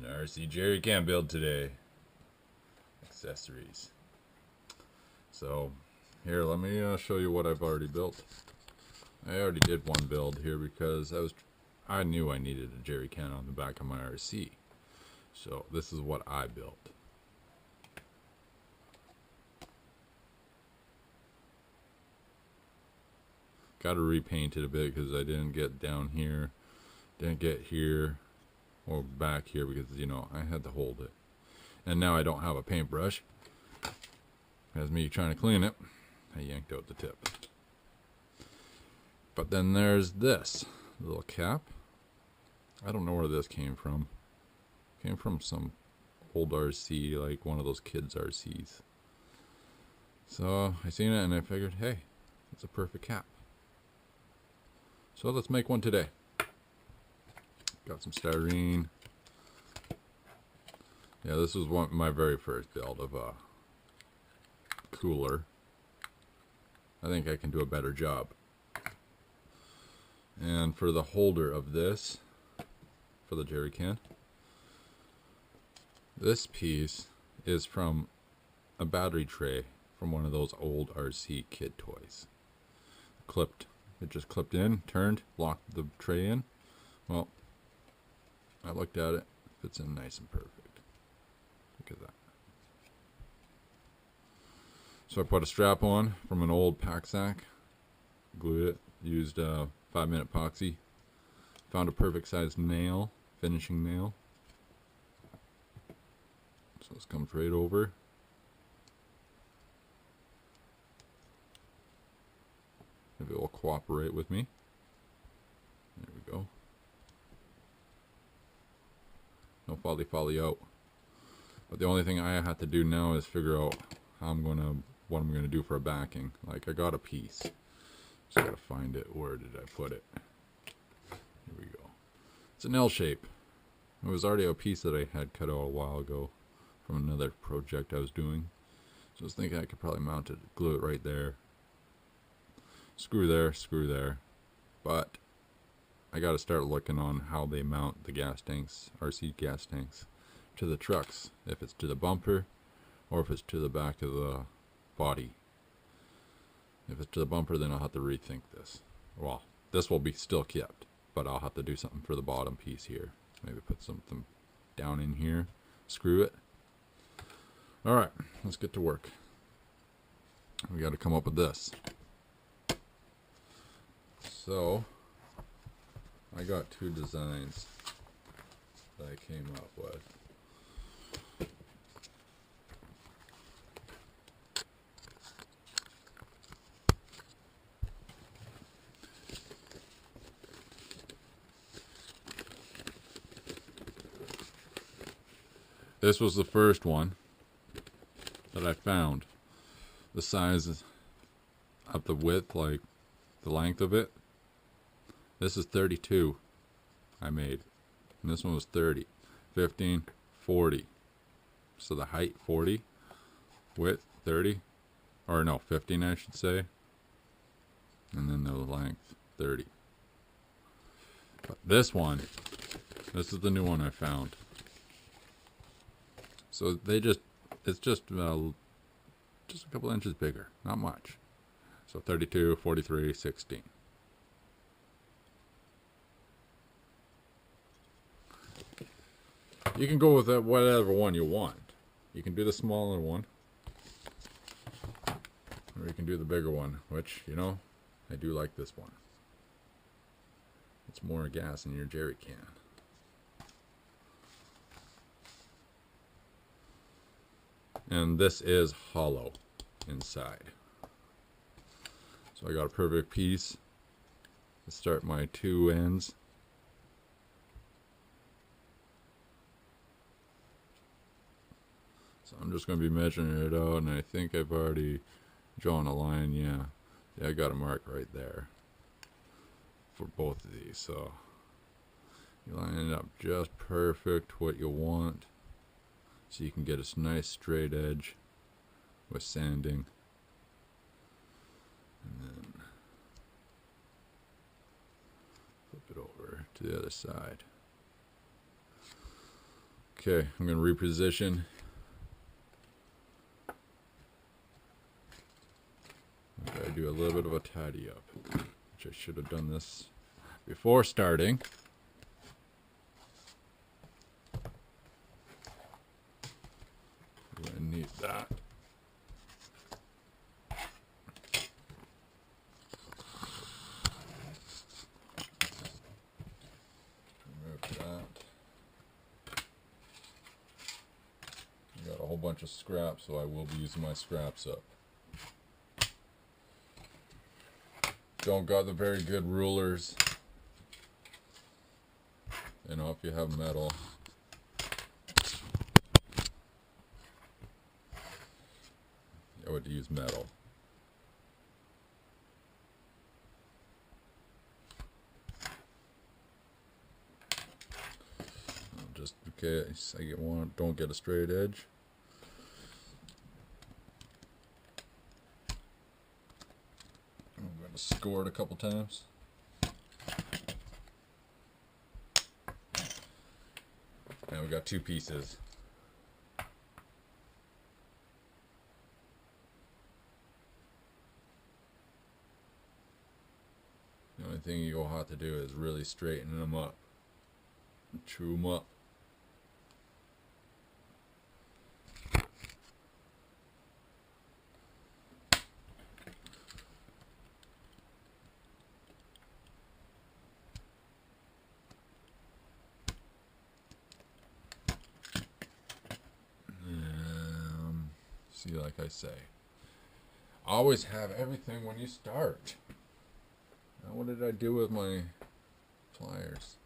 An RC jerry can build today. Accessories. So here, let me show you what I've already built. I already did one build here because I knew I needed a jerry can on the back of my RC. So this is what I built. Got to repaint it a bit because I didn't get down here, didn't get here, or back here because, you know, I had to hold it. And now I don't have a paintbrush. As me trying to clean it, I yanked out the tip. But then there's this little cap. I don't know where this came from. Came from some old RC, like one of those kids' RCs. So I seen it and I figured, hey, it's a perfect cap. So let's make one today. Got some styrene. Yeah, this was my very first build of a cooler. I think I can do a better job. And for the holder of this, for the jerry can, this piece is from a battery tray from one of those old RC kid toys. It just clipped in, turned, locked the tray in. Well, I looked at it, fits in nice and perfect. Look at that. So I put a strap on from an old pack sack, glued it, used 5-minute epoxy, found a perfect sized nail, finishing nail. So this comes right over. If it will cooperate with me. There we go. No folly out. But the only thing I have to do now is figure out what I'm gonna do for a backing. Like, I got a piece. Just gotta find it. Where did I put it? Here we go. It's an L shape. It was already a piece that I had cut out a while ago from another project I was doing. So I was thinking I could probably mount it, glue it right there. Screw there. But I gotta start looking on how they mount the gas tanks, RC gas tanks, to the trucks. If it's to the bumper or if it's to the back of the body. If it's to the bumper, then I'll have to rethink this. Well, this will be still kept, but I'll have to do something for the bottom piece here. Maybe put something down in here, screw it. Alright, let's get to work. We got to come up with this. So, I got two designs that I came up with. This was the first one that I found. The size of the width, like the length of it. This is 32 I made. And this one was 30. 15, 40. So the height 40. Width 30. Or no, 15 I should say. And then the length 30. But this is the new one I found. So it's just a couple inches bigger, not much. So 32, 43, 16. You can go with whatever one you want. You can do the smaller one, or you can do the bigger one, which, you know, I do like this one. It's more gas in your jerry can. And this is hollow inside. So I got a perfect piece to start my two ends. So I'm just going to be measuring it out, and I think I've already drawn a line. Yeah, I got a mark right there for both of these. So you line it up just perfect, what you want. So you can get a nice straight edge with sanding. And then flip it over to the other side. Okay, I'm going to reposition. Okay, do a little bit of a tidy up, which I should have done this before starting. I need that. Remove that. I got a whole bunch of scraps, so I will be using my scraps up. Don't got the very good rulers. You know, if you have metal. I would use metal. Just in case I don't get a straight edge. I'm going to score it a couple times. Now we got two pieces. The only thing you'll have to do is really straighten them up. Chew them up. See, like I say, always have everything when you start. Now, what did I do with my pliers?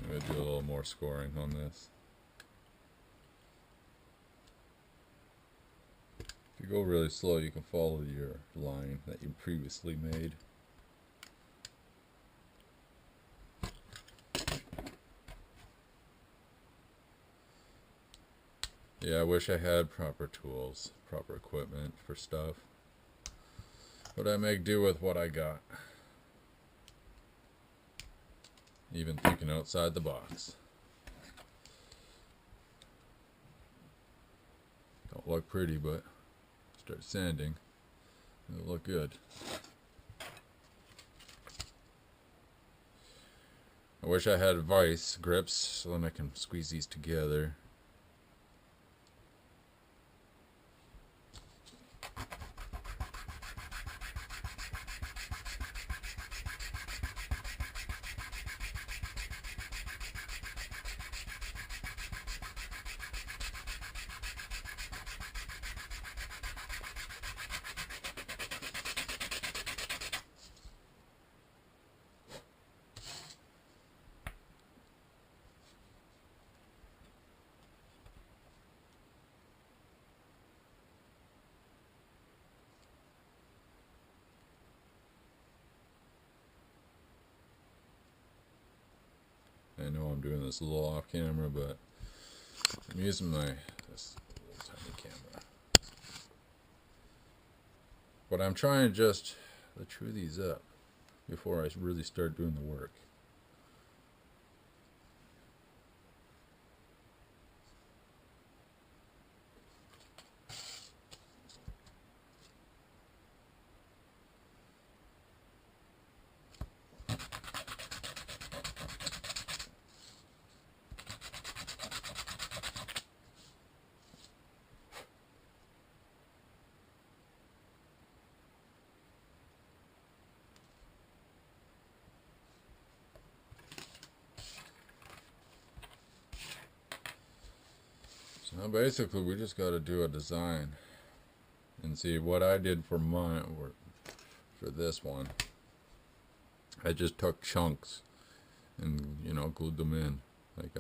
I'm going to do a little more scoring on this. If you go really slow, you can follow your line that you previously made. Yeah, I wish I had proper tools, proper equipment for stuff. But I make do with what I got. Even thinking outside the box. Don't look pretty, but start sanding, it'll look good. I wish I had vice grips so then I can squeeze these together. I know I'm doing this a little off camera, but I'm using this little tiny camera. But I'm trying to just chew these up before I really start doing the work. So now basically we just got to do a design and see what I did for mine, or for this one. I just took chunks and, you know, glued them in. Like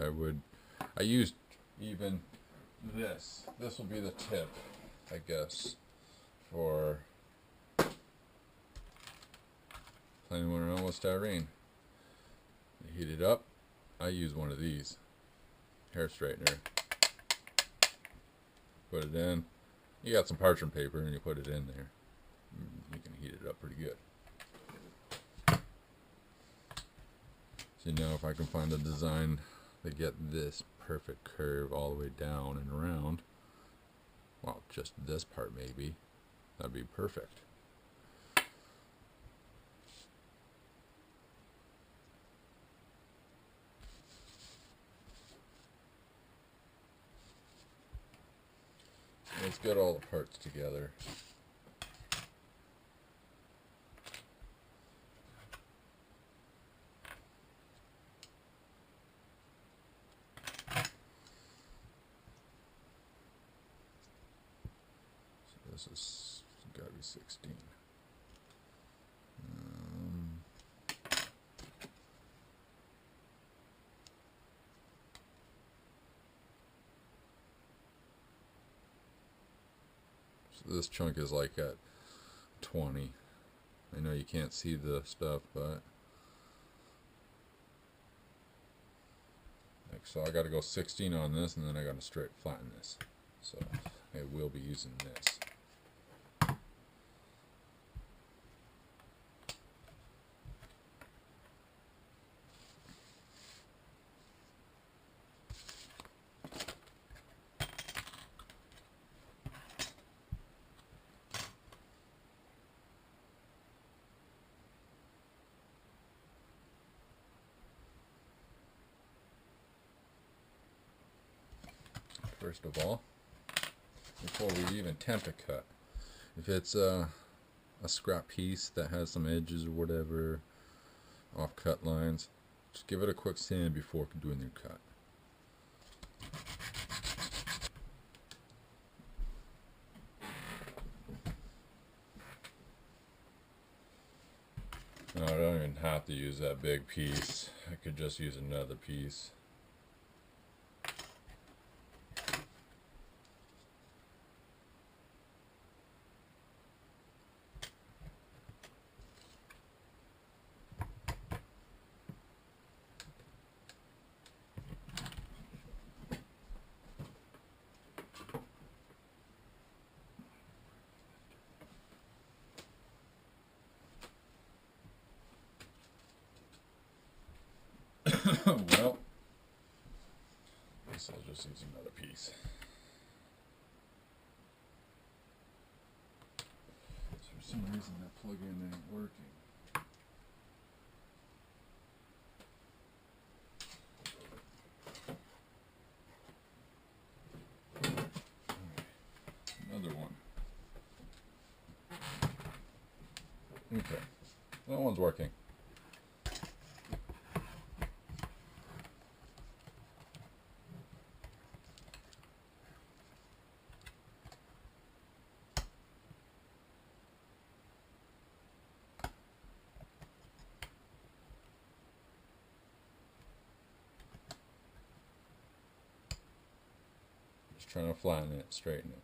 I used even This will be the tip, I guess, for playing around with styrene. You heat it up. I use one of these hair straightener. Put it in. You got some parchment paper and you put it in there. You can heat it up pretty good. So now if I can find a design to get this perfect curve all the way down and around, well, just this part maybe, that'd be perfect. Let's get all the parts together. So this is gotta be 16. So this chunk is like at 20. I know you can't see the stuff, but like, so I got to go 16 on this, and then I got to straight flatten this. So I will be using this. First of all, before we even attempt to cut, if it's a scrap piece that has some edges or whatever, off cut lines, just give it a quick sand before doing your cut. No, I don't even have to use that big piece. I could just use another piece. Well, I guess I'll just use another piece. So for some reason that plug-in ain't working. Another one. Okay, that one's working. Just trying to flatten it, straighten it.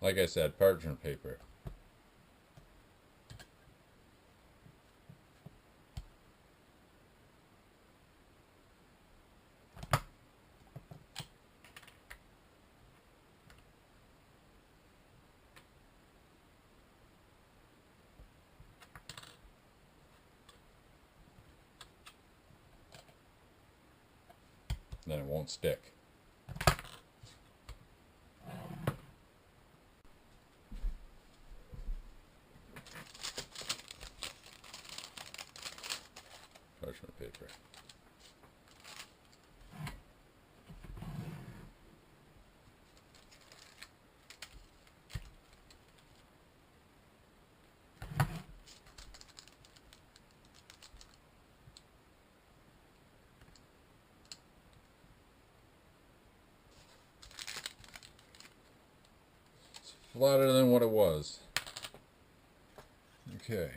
Like I said, parchment paper. Then it won't stick. Parchment paper. flatter than what it was. Okay.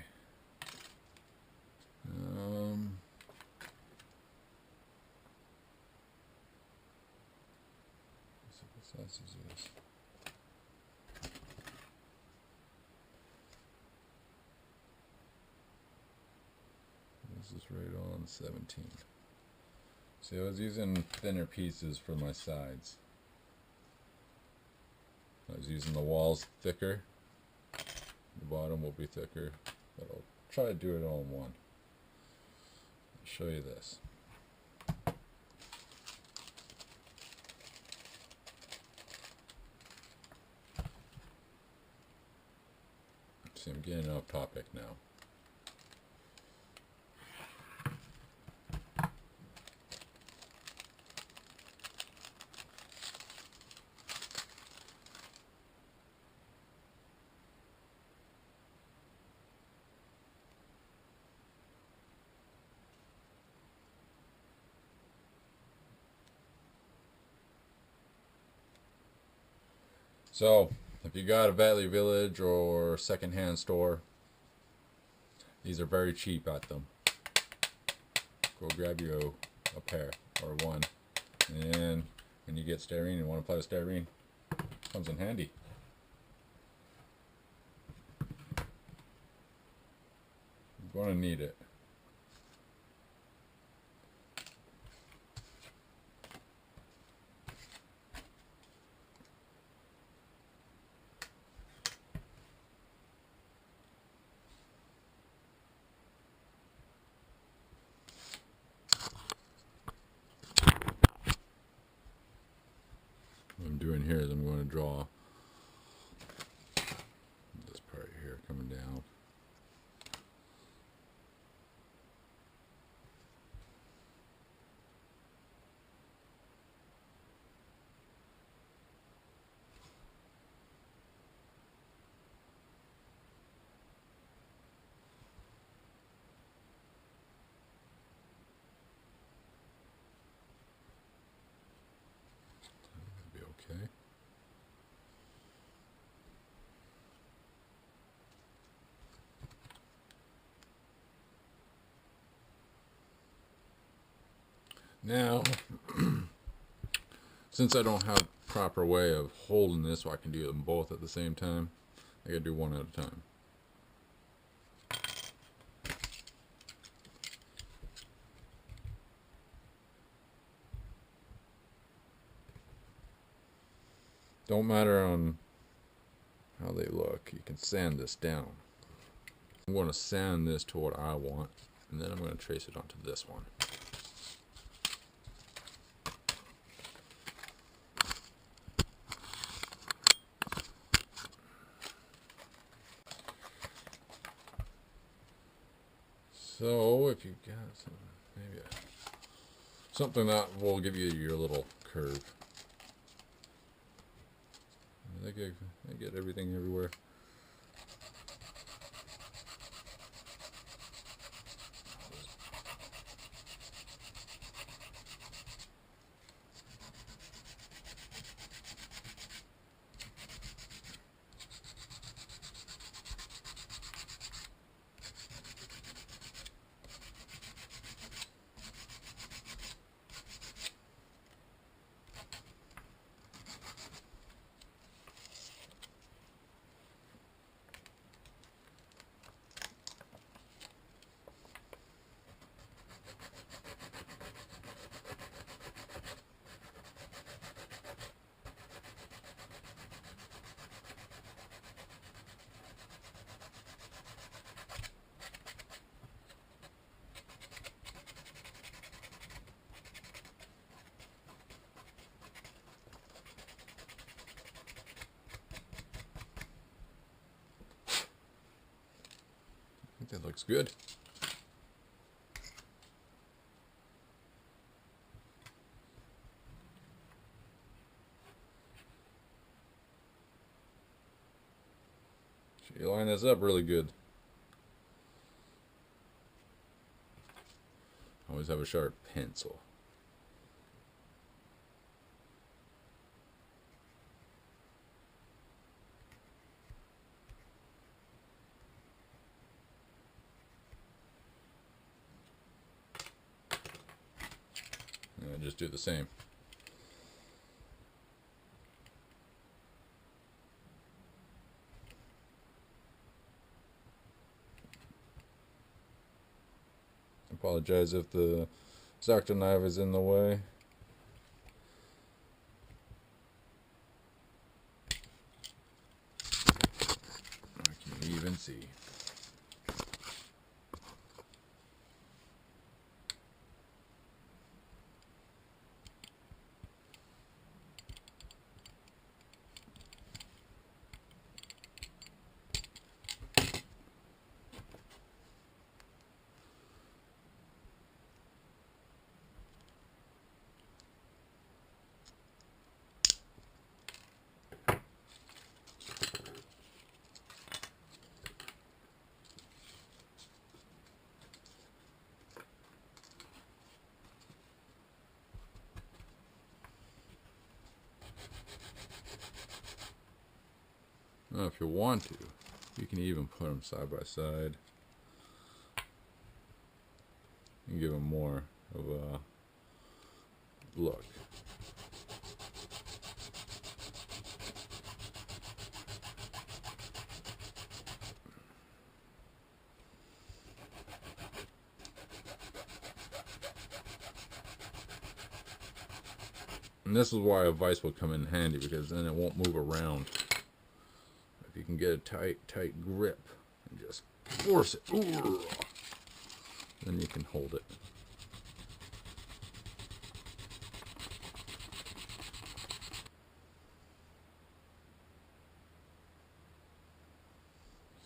What size is this? This is right on 17. See, I was using thinner pieces for my sides. I was using the walls thicker. The bottom will be thicker, but I'll try to do it all in one. I'll show you this. See, I'm getting off topic now. So, if you got a Value Village or secondhand store, these are very cheap at them. Go grab you a pair or one, and when you get styrene and want to apply the styrene, comes in handy. You're going to need it. What I'm doing here is I'm going to draw this part here coming down. That'll be okay. Now, since I don't have a proper way of holding this so I can do them both at the same time, I gotta do one at a time. Don't matter on how they look, you can sand this down. I'm going to sand this to what I want, and then I'm going to trace it onto this one. So if you've got maybe something that will give you your little curve. I get everything everywhere. I think that looks good. So you line this up really good. Always have a sharp pencil. and just do the same. Apologize if the X-Acto knife is in the way. I can even see. Now, if you want to, you can even put them side by side and give them more of a look. And this is why a vise will come in handy, because then it won't move around. If you can get a tight grip and just force it, then you can hold it.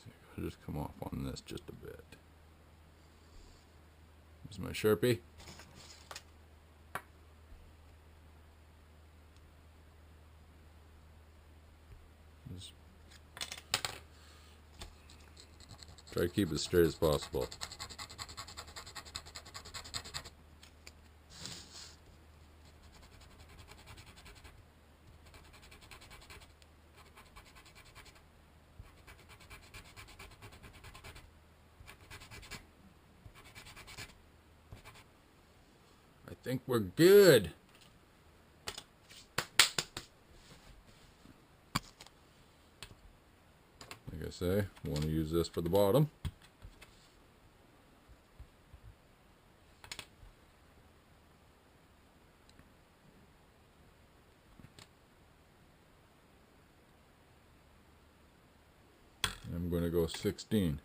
See, I'll just come off on this just a bit. Here's my Sharpie. Just try to keep it as straight as possible. I think we're good. Like I say, we want to use this for the bottom. I'm going to go 16.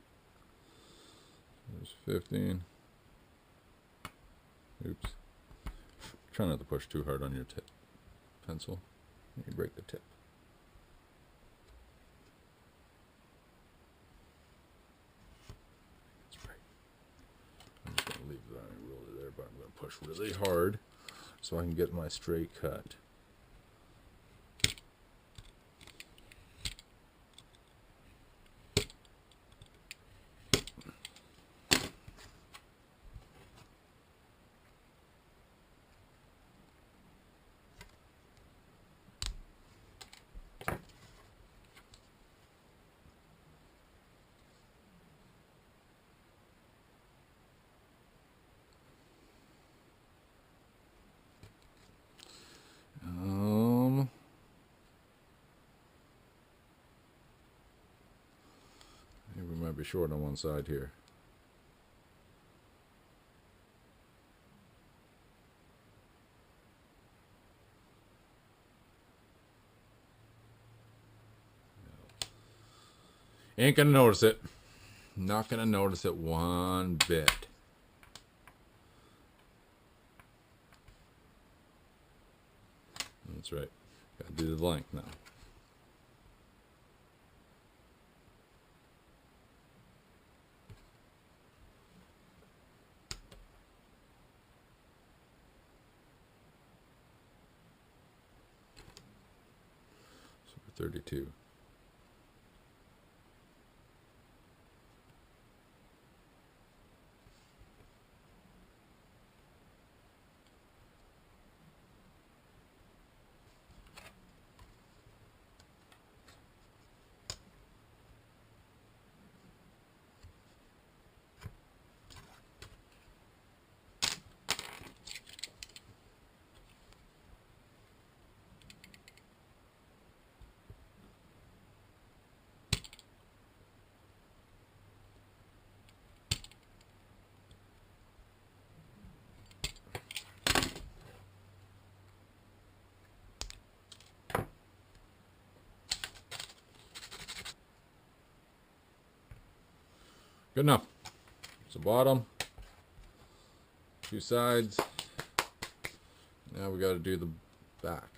There's 15. Oops. Try not to push too hard on your tip pencil. You break the tip. That's right. I'm just going to leave that ruler there, but I'm going to push really hard so I can get my straight cut. We might be short on one side here. Ain't gonna notice it. Not gonna notice it one bit. That's right. Gotta do the length now. So we're 32. Good enough. It's the bottom, 2 sides. Now we got to do the back.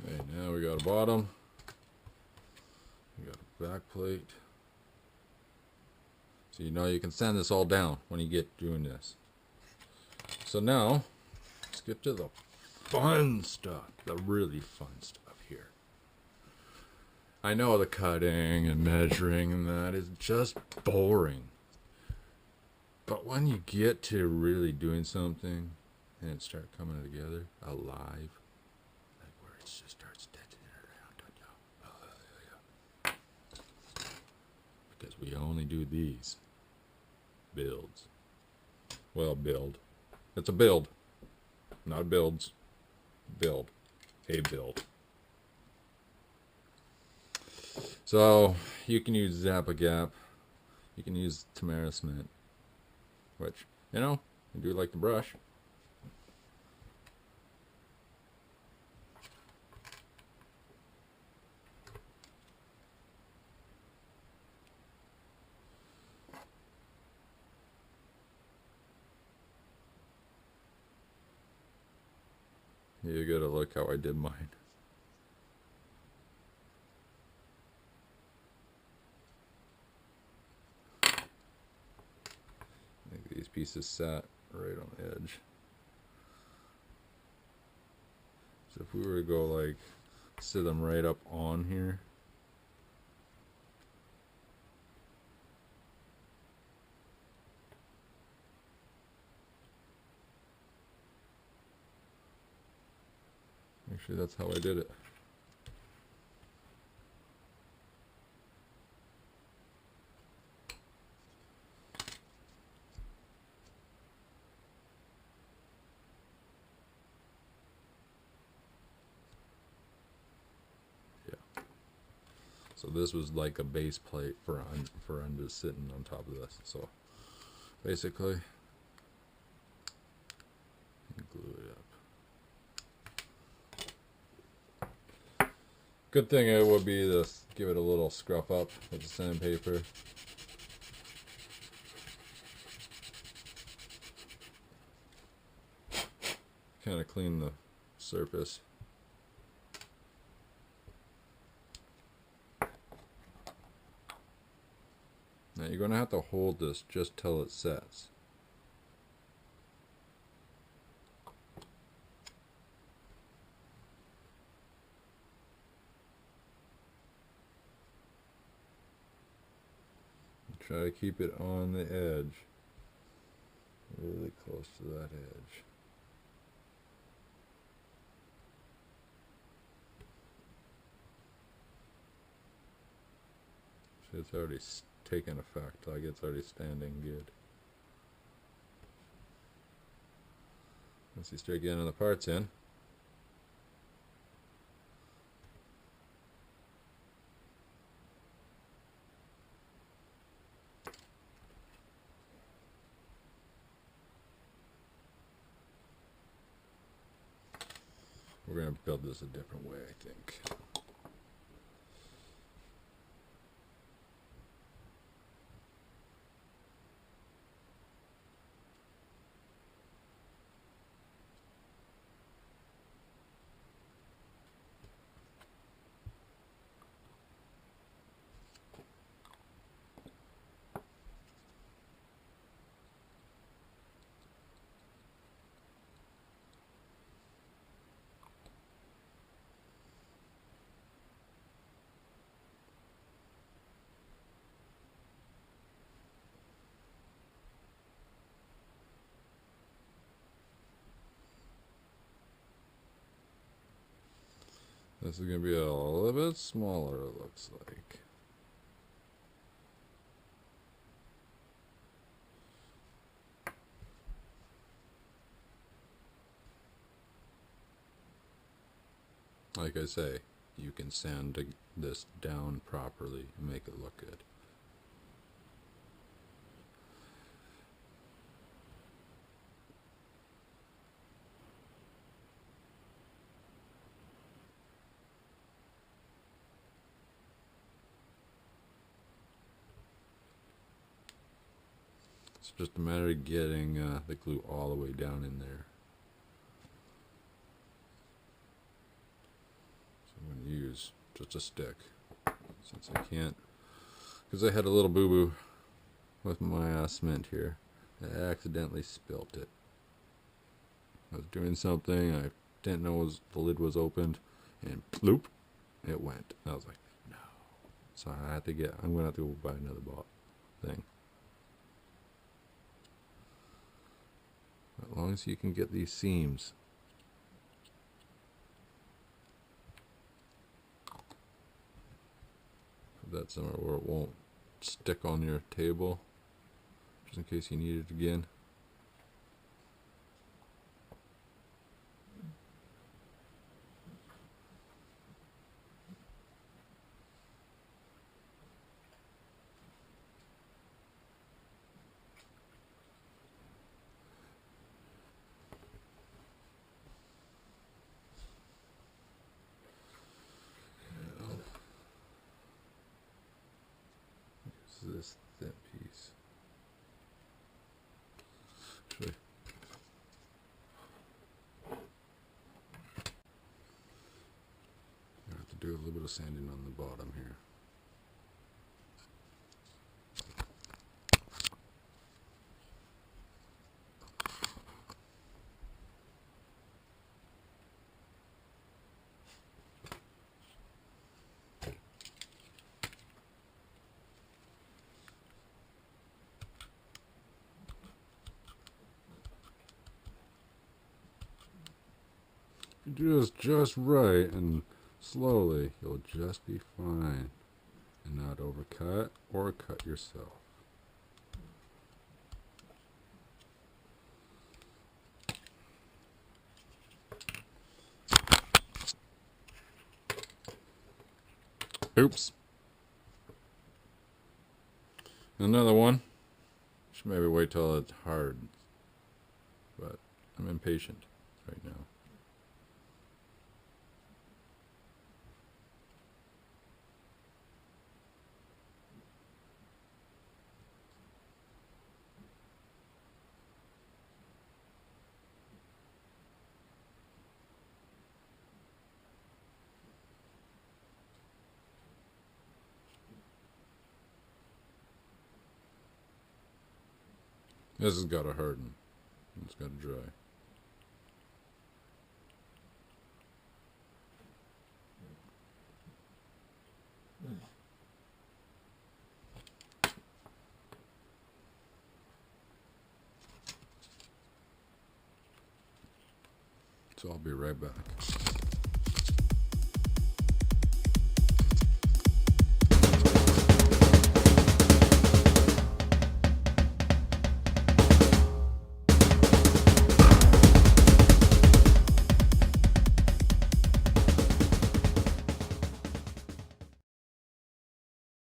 Okay, now we got a bottom. We got a back plate. So you know you can sand this all down when you get doing this. So now, let's get to the fun stuff, the really fun stuff here. I know the cutting and measuring and that is just boring. But when you get to really doing something and it starts coming together alive, like where it just starts stitching it around, because we only do these builds. Well, build. It's a build, not builds. Build. A build. So you can use Zappa Gap. You can use Tamara Cement, which, you know, I do like the brush. You gotta look how I did mine. Make these pieces sat right on the edge. So if we were to go like sit them right up on here, actually that's how I did it. So this was like a base plate for I'm just sitting on top of this. So basically, glue it up. Good thing it would be to give it a little scruff up with the sandpaper. Kind of clean the surface. Now you're going to have to hold this just till it sets. Try to keep it on the edge. Really close to that edge. See, it's already taken effect. Like it's already standing good. Once you start getting the parts in, we're going to build this a different way, I think. This is going to be a little bit smaller, it looks like. Like I say, you can sand this down properly and make it look good. It's just a matter of getting the glue all the way down in there. So I'm going to use just a stick, since I can't, because I had a little boo-boo with my cement here. I accidentally spilt it. I was doing something, I didn't know the lid was opened, and bloop, it went. I was like, no. So I had to I'm going to have to go buy another thing. As long as you can get these seams. Put that somewhere where it won't stick on your table, just in case you need it again. This thin piece. Actually, I have to do a little bit of sanding on the bottom here. If you do this just right and slowly, you'll just be fine and not overcut or cut yourself. Oops. Another one. Should maybe wait till it's hard, but I'm impatient right now. This has got to harden. It's got to dry. so I'll be right back.